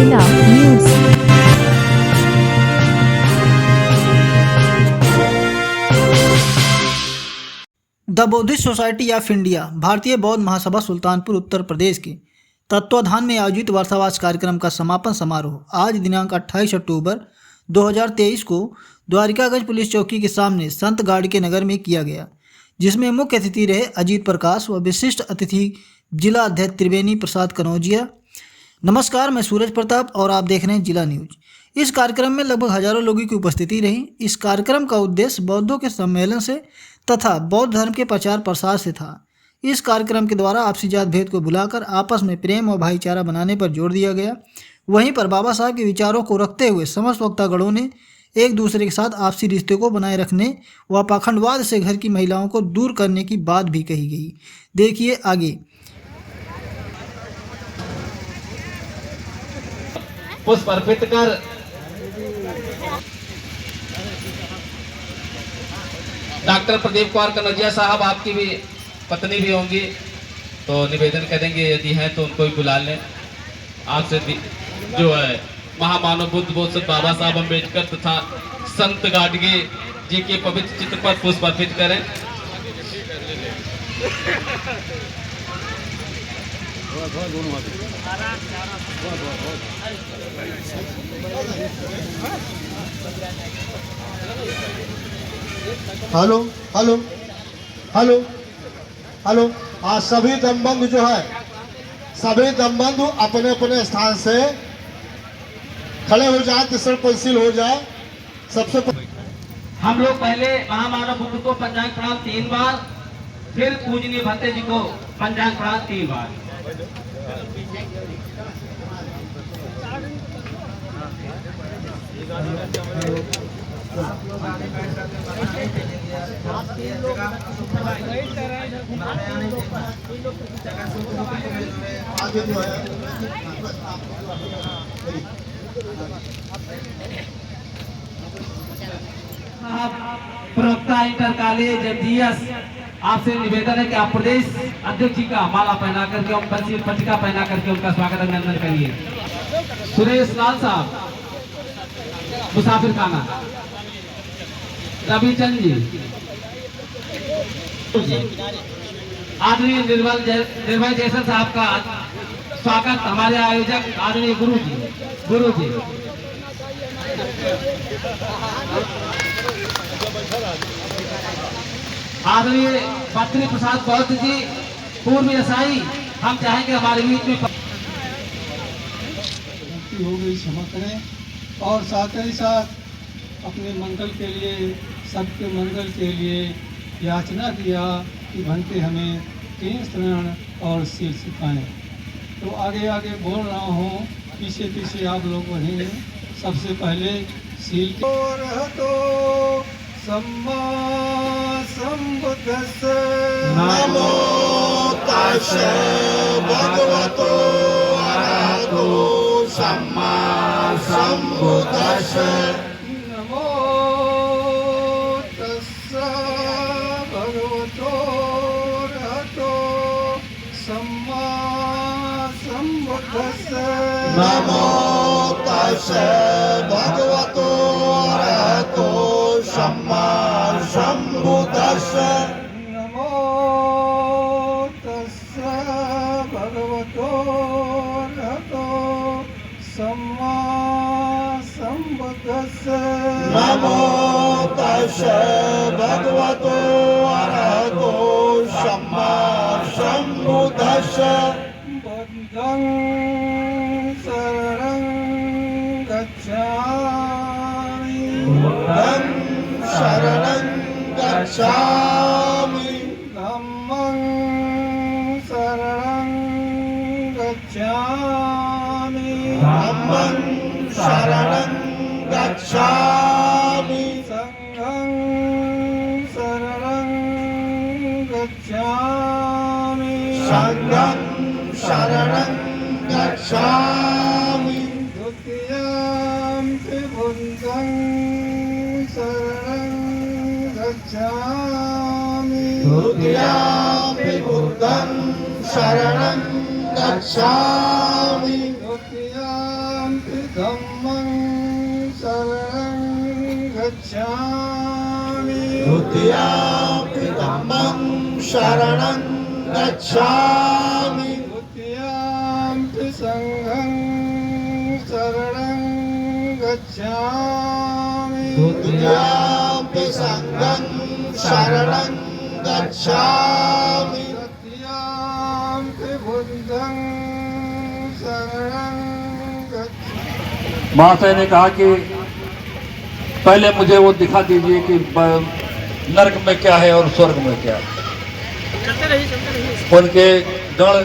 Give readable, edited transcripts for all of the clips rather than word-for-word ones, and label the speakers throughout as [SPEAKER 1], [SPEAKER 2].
[SPEAKER 1] जिला news.
[SPEAKER 2] The Buddhist society of India भारतीय बौद्ध महासभा सुल्तानपुर उत्तर प्रदेश के तत्वाधान में आयोजित वर्षावास कार्यक्रम का समापन समारोह आज दिनांक 28 अक्टूबर 2023 को द्वारिकागंज पुलिस चौकी के सामने संत गाड़ के नगर में किया गया, जिसमें मुख्य अतिथि रहे अजीत प्रकाश व विशिष्ट अतिथि जिला अध्यक्ष त्रिवेणी प्रसाद कनौजिया। नमस्कार, मैं सूरज प्रताप और आप देख रहे हैं जिला न्यूज। इस कार्यक्रम में लगभग हजारों लोगों की उपस्थिति रही। इस कार्यक्रम का उद्देश्य बौद्धों के सम्मेलन से तथा बौद्ध धर्म के प्रचार प्रसार से था। इस कार्यक्रम के द्वारा आपसी जात भेद को भुलाकर आपस में प्रेम और भाईचारा बनाने पर जोर दिया गया। वहीं पर बाबा साहब के विचारों को रखते हुए समस्त वक्तागणों ने एक दूसरे के साथ आपसी रिश्ते को बनाए रखने व पाखंडवाद से घर की महिलाओं को दूर करने की बात भी कही गई। देखिए आगे।
[SPEAKER 3] पुष्प अर्पित कर डॉक्टर प्रदीप कुमार कनौजिया साहब, आपकी भी पत्नी भी होंगी, तो निवेदन करेंगे यदि हैं तो उनको भी बुला लें। आपसे जो है महामानव बुद्ध बोध बाबा साहब अम्बेडकर तथा संत गाडगे जी के पवित्र चित्र पर पुष्प अर्पित करें।
[SPEAKER 4] Hello hello hello hello. आज सभी दमबंधु जो है, सभी दमबंधु अपने अपने स्थान से खड़े हो जाए, तीसरा पंसील हो जाए। सबसे
[SPEAKER 3] हम लोग पहले महामानव बुद्ध को पंचांग प्रणाम 3 बार, फिर पूजनीय भत्ते जी को पंचांग प्रणाम 3 बार।
[SPEAKER 4] आगे जो है
[SPEAKER 3] प्रवक्ता इंटर कॉलेज एमजीएस, आपसे निवेदन है कि आप प्रदेश अध्यक्ष जी का माला पहना करके और पत्रिका पहना करके उनका स्वागत अभिनंदन करिए। सुरेश लाल साहब, मुसाफिर खाना, रविचंद जी, आदरणीय निर्भय जैसन साहब का स्वागत हमारे आयोजक आदरणीय गुरु जी। आदरणीय पत्नी प्रसाद बौद्ध जी, पूर्व एसआई, हम चाहेंगे हमारे बीच में
[SPEAKER 5] हो गई, क्षमा करें। और साथ ही साथ अपने मंगल के लिए, सबके मंगल के लिए याचना किया कि भंते हमें 3 शरण और शील सिखाएं। तो आगे आगे बोल रहा हूँ, पीछे पीछे आप लोग बढ़ेंगे। सबसे पहले शील तो सम्मा संबुद्धस्स
[SPEAKER 4] नमो तस्सै भगवतो अरहतो सम्मा संबुद्धस्स।
[SPEAKER 5] नमो तस्स भगवतो अरहतो सम्मा संबुद्धस्स।
[SPEAKER 4] नमो तस्सै भगवतो अरहतो सम्मा संबुद्धस्स।
[SPEAKER 5] नमो तस्स भगवतो अरहतो सम्मा संबुद्धस्स।
[SPEAKER 4] नमो तस्सै भगवतो अरहतो सम्मा संबुद्धस्स।
[SPEAKER 5] बुद्धं शरणं गच्छामि।
[SPEAKER 4] बुद्धं शरणं गच्छामि।
[SPEAKER 5] धम्मं शरणं गच्छामि।
[SPEAKER 4] धम्मं शरणं गच्छामि।
[SPEAKER 5] संघं शरणं गच्छामि।
[SPEAKER 4] संघं शरणं गच्छामि।
[SPEAKER 5] द्वितीयंपि बुद्धं शरणं गच्छामि।
[SPEAKER 4] द्वितीयंपि बुद्धं शरणं गच्छामि।
[SPEAKER 5] द्वितीयं धम्मं शरणं गच्छामि
[SPEAKER 4] द्वितीयंपि धम्मं शरणं गच्छामि
[SPEAKER 5] द्वितीयंपि संघं शरणं गच्छामि
[SPEAKER 4] द्वितीयंपि संघं शरणं गच्छामि
[SPEAKER 5] तृतीयंपि बुद्धं शरणं गच्छामि।
[SPEAKER 1] महाशय ने कहा कि पहले मुझे वो दिखा दीजिए कि नरक में क्या है और स्वर्ग में क्या है। उनके गण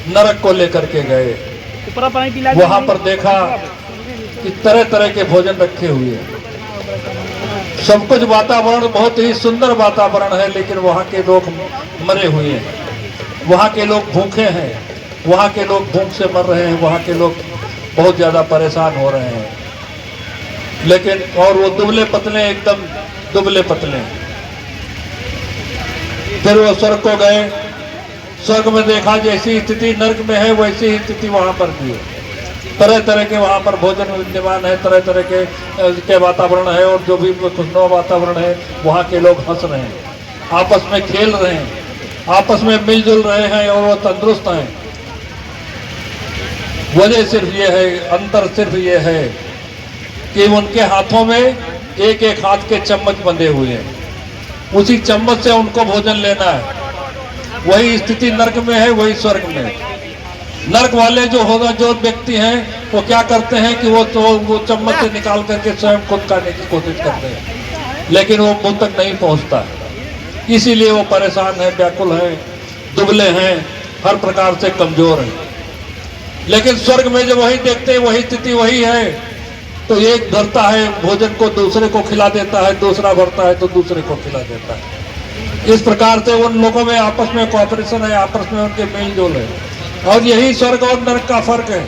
[SPEAKER 1] नरक को लेकर के गए, वहां पर देखा कि तरह तरह के भोजन रखे हुए हैं, सब कुछ वातावरण बहुत ही सुंदर वातावरण है, लेकिन वहां के लोग मरे हुए हैं, वहां के लोग भूखे हैं, वहां के लोग भूख से मर रहे हैं, वहां के लोग बहुत ज्यादा परेशान हो रहे हैं। लेकिन और वो दुबले पतले, एकदम दुबले पतले। फिर वो स्वर्ग को गए, स्वर्ग में देखा जैसी स्थिति नर्क में है वैसी ही स्थिति वहां पर भी है। तरह तरह के वहां पर भोजन विद्यमान है, तरह तरह के वातावरण है, और जो भी खुशनुमा वातावरण है, वहां के लोग हंस रहे हैं, आपस में खेल रहे हैं, आपस में मिलजुल रहे हैं, और वो तंदुरुस्त हैं। वजह सिर्फ ये है, अंतर सिर्फ ये है कि उनके हाथों में एक एक हाथ के चम्मच बंधे हुए हैं, उसी चम्मच से उनको भोजन लेना है। वही स्थिति नर्क में है, वही स्वर्ग में। नर्क वाले जो होगा, जो व्यक्ति हैं, वो क्या करते हैं कि वो चम्मच से निकाल करके स्वयं खुद खाने की कोशिश करते हैं, लेकिन वो मुंह तक नहीं पहुंचता, इसीलिए वो परेशान है, व्याकुल है, दुबले हैं, हर प्रकार से कमजोर हैं। लेकिन स्वर्ग में जब वही देखते हैं, वही स्थिति वही है, तो एक भरता है भोजन को, दूसरे को खिला देता है, दूसरा भरता है तो दूसरे को खिला देता है। इस प्रकार से उन लोगों में आपस में कोऑपरेशन है, आपस में उनके मेलजोल है, और यही स्वर्ग और नरक का फर्क है।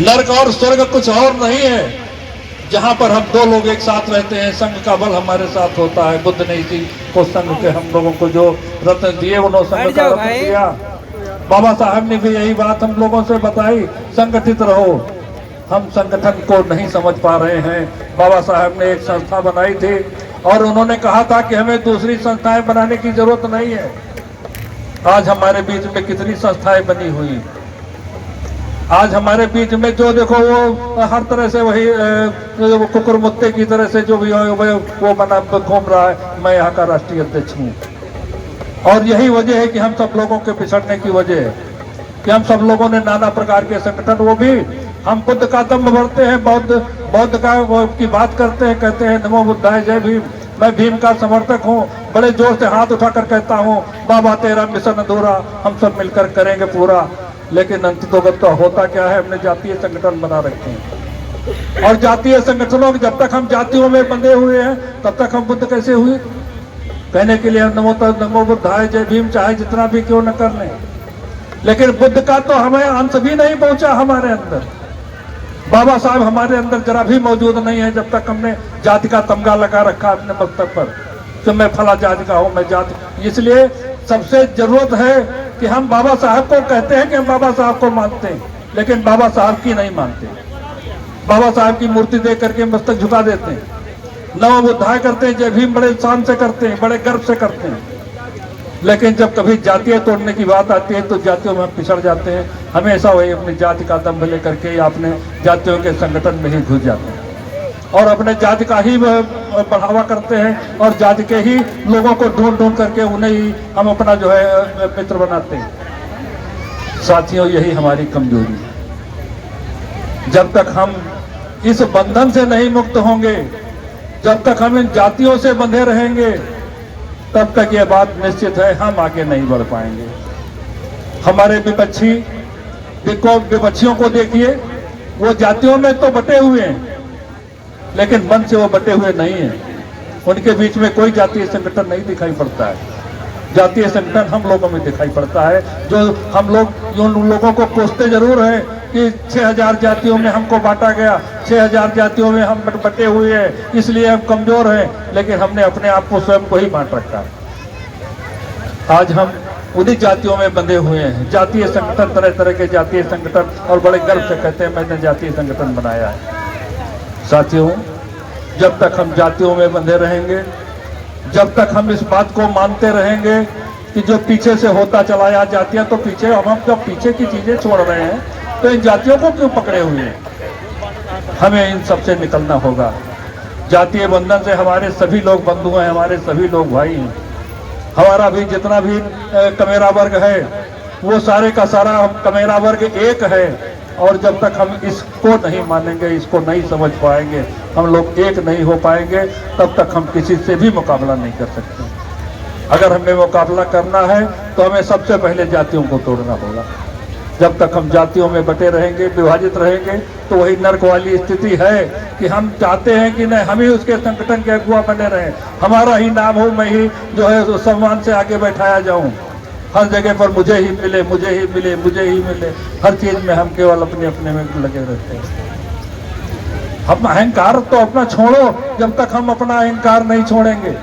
[SPEAKER 1] नरक और स्वर्ग कुछ और नहीं है, जहां पर हम दो लोग एक साथ रहते हैं, संघ का बल हमारे साथ होता है। बुद्ध ने इसी को संघ के हम लोगों को जो रत्न दिए, उन्होंने संघ का रत्न दिया। बाबा साहब ने भी यही बात हम लोगों से बताई, संगठित रहो। हम संगठन को नहीं समझ पा रहे हैं। बाबा साहब ने एक संस्था बनाई थी, और उन्होंने कहा था कि हमें दूसरी संस्थाएं बनाने की जरूरत नहीं है। आज हमारे बीच में कितनी संस्थाएं बनी हुई, आज हमारे बीच में जो देखो वो हर तरह से वही कुकुर मुत्ते की तरह से जो भी वो बना घूम रहा है। मैं यहाँ का राष्ट्रीय अध्यक्ष हूँ, और यही वजह है कि हम सब लोगों के पिछड़ने की वजह है कि हम सब लोगों ने नाना प्रकार के संगठन, वो भी हम बुद्ध का दम्भ भरते हैं, बौद्ध का की बात करते हैं, कहते हैं नमो बुद्धाय जय भीम, मैं भीम का समर्थक हूँ, बड़े जोर से हाथ उठाकर कहता हूँ बाबा तेरा मिशन अधूरा, हम सब मिलकर करेंगे पूरा। लेकिन अंततोगत तो होता क्या है, हमने जातीय संगठन बना रखे हैं, और जातीय संगठनों जब तक हम जातियों में बंधे हुए हैं, तब तक हम बुद्ध कैसे हुए? कहने के लिए नमो बुद्धाय जय भीम चाहे जितना भी क्यों न कर लें, लेकिन बुद्ध का तो हमें अंश भी नहीं पहुंचा हमारे अंदर। बाबा साहब हमारे अंदर जरा भी मौजूद नहीं है, जब तक हमने जाति का तमगा लगा रखा अपने मस्तक पर कि मैं फला जाति का हूं, मैं जाति। इसलिए सबसे जरूरत है कि हम बाबा साहब को कहते हैं कि हम बाबा साहब को मानते हैं, लेकिन बाबा साहब की नहीं मानते। बाबा साहब की मूर्ति देख करके मस्तक झुका देते हैं, नमो बुद्धाय करते हैं, जय भीम बड़े शान से करते हैं, बड़े गर्व से करते हैं। लेकिन जब कभी जातियां तोड़ने की बात आती है तो जातियों में हम पिछड़ जाते हैं, हमेशा वही अपनी जाति का दम्भ लेकर के अपने जातियों के संगठन में ही घुस जाते हैं, और अपने जाति का ही बढ़ावा करते हैं, और जाति के ही लोगों को ढूंढ ढूंढ करके उन्हें ही हम अपना जो है मित्र बनाते हैं। साथियों, यही हमारी कमजोरी है। जब तक हम इस बंधन से नहीं मुक्त होंगे, जब तक हम इन जातियों से बंधे रहेंगे, तब तक यह बात निश्चित है हम आगे नहीं बढ़ पाएंगे। हमारे विपक्षियों को देखिए, वो जातियों में तो बटे हुए हैं, लेकिन मन से वो बटे हुए नहीं हैं। उनके बीच में कोई जातीय संगठन नहीं दिखाई पड़ता है। जातीय संगठन हम लोगों में दिखाई पड़ता है, जो हम लोग उन लोगों को कोसते जरूर हैं कि 6000 जातियों में हमको बांटा गया, 6000 जातियों में हम बटे हुए हैं, इसलिए हम कमजोर हैं, लेकिन हमने अपने आप को स्वयं को ही बांट रखा है। आज हम उन्हीं जातियों में बंधे हुए हैं। जातीय संगठन, तरह तरह के जातीय संगठन, और बड़े गर्व से कहते हैं मैंने जातीय संगठन बनाया है। साथियों, जब तक हम जातियों में बंधे रहेंगे, जब तक हम इस बात को मानते रहेंगे कि जो पीछे से होता चला या जातियां तो पीछे, हम जब पीछे की चीजें छोड़ रहे हैं तो इन जातियों को क्यों पकड़े हुए हैं? हमें इन सबसे निकलना होगा। जातीय बंधन से हमारे सभी लोग बंधु हैं, हमारे सभी लोग भाई हैं। हमारा भी जितना भी कमेरा वर्ग है वो सारे का सारा कमेरा वर्ग एक है, और जब तक हम इसको नहीं मानेंगे, इसको नहीं समझ पाएंगे, हम लोग एक नहीं हो पाएंगे, तब तक हम किसी से भी मुकाबला नहीं कर सकते। अगर हमें मुकाबला करना है तो हमें सबसे पहले जातियों को तोड़ना होगा। जब तक हम जातियों में बटे रहेंगे, विभाजित रहेंगे, तो वही नर्क वाली स्थिति है कि हम चाहते हैं कि नहीं, हम ही उसके संगठन के अगुआ बने रहें, हमारा ही नाम हो, मैं ही जो है सम्मान से आगे बैठाया जाऊं, हर जगह पर मुझे ही मिले, मुझे ही मिले, मुझे ही मिले, हर चीज में हम केवल अपने अपने में लगे रहते हैं। हम अहंकार तो अपना छोड़ो, जब तक हम अपना अहंकार नहीं छोड़ेंगे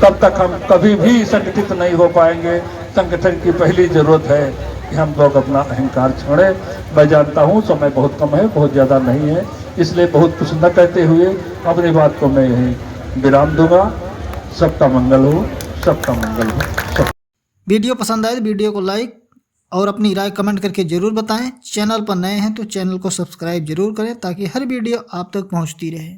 [SPEAKER 1] तब तक हम कभी भी संगठित नहीं हो पाएंगे। संगठन की पहली जरूरत है कि हम लोग अपना अहंकार छोड़ें। मैं जानता हूँ समय बहुत कम है, बहुत ज़्यादा नहीं है, इसलिए बहुत कुछ न कहते हुए अपनी बात को मैं यहीं विराम दूंगा। सबका मंगल हो, सबका मंगल हो, सब।
[SPEAKER 2] वीडियो पसंद आए तो वीडियो को लाइक और अपनी राय कमेंट करके ज़रूर बताएं। चैनल पर नए हैं तो चैनल को सब्सक्राइब जरूर करें ताकि हर वीडियो आप तक पहुंचती रहे।